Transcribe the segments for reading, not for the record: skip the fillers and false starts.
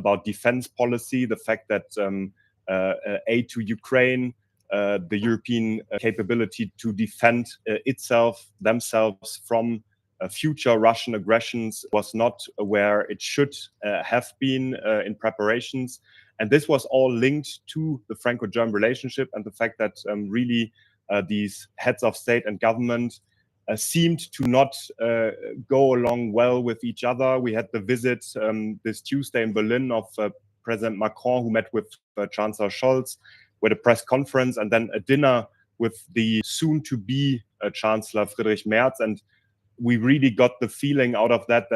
about defense policy, the fact that aid to Ukraine, the European capability to defend themselves from future Russian aggressions was not where it should have been in preparations. And this was all linked to the Franco-German relationship and the fact that really these heads of state and government seemed to not go along well with each other. We had the visit this Tuesday in Berlin of President Macron, who met with Chancellor Scholz, with a press conference, and then a dinner with the soon-to-be Chancellor Friedrich Merz. And we really got the feeling out of that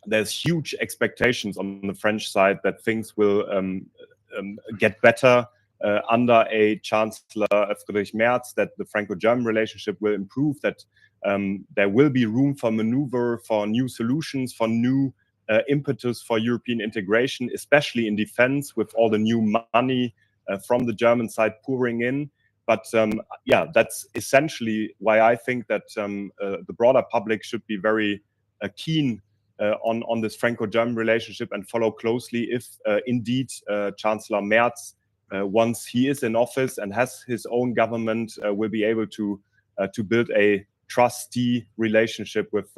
there's huge expectations on the French side that things will get better under a Chancellor Friedrich Merz, that the Franco-German relationship will improve, that there will be room for maneuver, for new solutions, for new impetus for European integration, especially in defense, with all the new money from the German side pouring in. But yeah, that's essentially why I think that the broader public should be very keen on this Franco-German relationship and follow closely if indeed Chancellor Merz, once he is in office and has his own government, will be able to build a trustee relationship with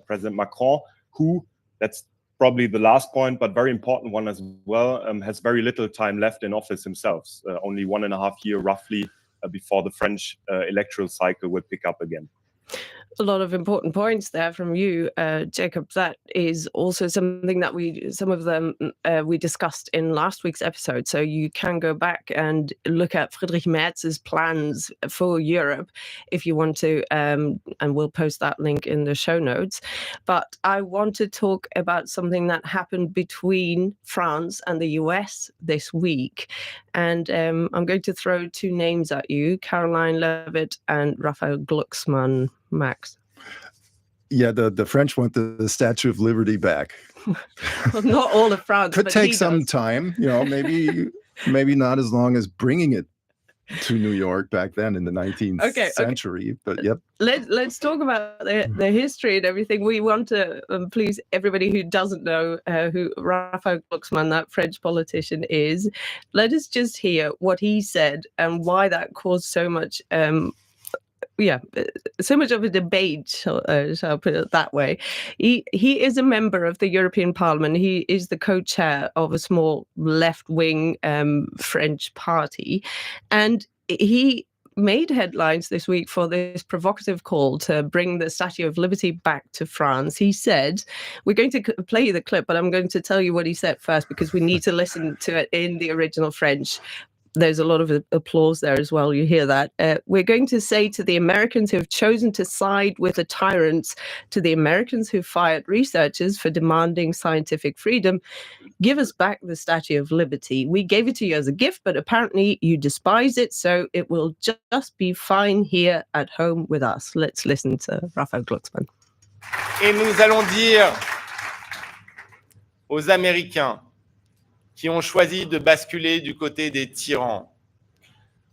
President Macron, who, that's probably the last point, but very important one as well, has very little time left in office himself, only 1.5 years roughly before the French electoral cycle will pick up again. A lot of important points there from you, Jacob. That is also something that some of them we discussed in last week's episode. So you can go back and look at Friedrich Merz's plans for Europe if you want to, and we'll post that link in the show notes. But I want to talk about something that happened between France and the US this week. And I'm going to throw two names at you, Caroline Levitt and Raphael Glucksmann. Max. Yeah, the French want the Statue of Liberty back. Well, not all of France. Could take some time, maybe not as long as bringing it to New York back then in the 19th century. But yep. Let's talk about the history and everything. We want to please everybody who doesn't know who Raphael Glucksmann, that French politician, is. Let us just hear what he said and why that caused so much so much of a debate, shall I put it that way. He is a member of the European Parliament. He is the co-chair of a small left-wing French party. And he made headlines this week for this provocative call to bring the Statue of Liberty back to France. He said, we're going to play you the clip, but I'm going to tell you what he said first because we need to listen to it in the original French. There's a lot of applause there as well. You hear that. We're going to say to the Americans who have chosen to side with the tyrants, to the Americans who fired researchers for demanding scientific freedom, give us back the Statue of Liberty. We gave it to you as a gift, but apparently you despise it, so it will just be fine here at home with us. Let's listen to Raphael Glucksmann. Et nous allons dire aux Américains qui ont choisi de basculer du côté des tyrans,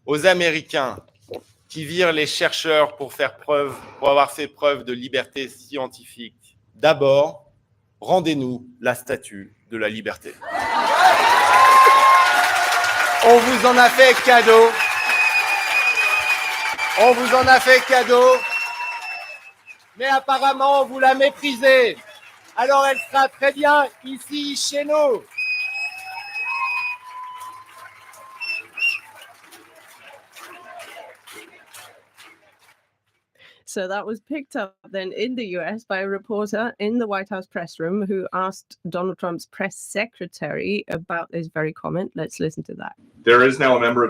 aux Américains qui virent les chercheurs pour avoir fait preuve de liberté scientifique. D'abord, rendez-nous la statue de la liberté. On vous en a fait cadeau. On vous en a fait cadeau. Mais apparemment, vous la méprisez. Alors elle sera très bien ici, chez nous. So that was picked up then in the US by a reporter in the White House press room who asked Donald Trump's press secretary about this very comment. Let's listen to that. There is now a member of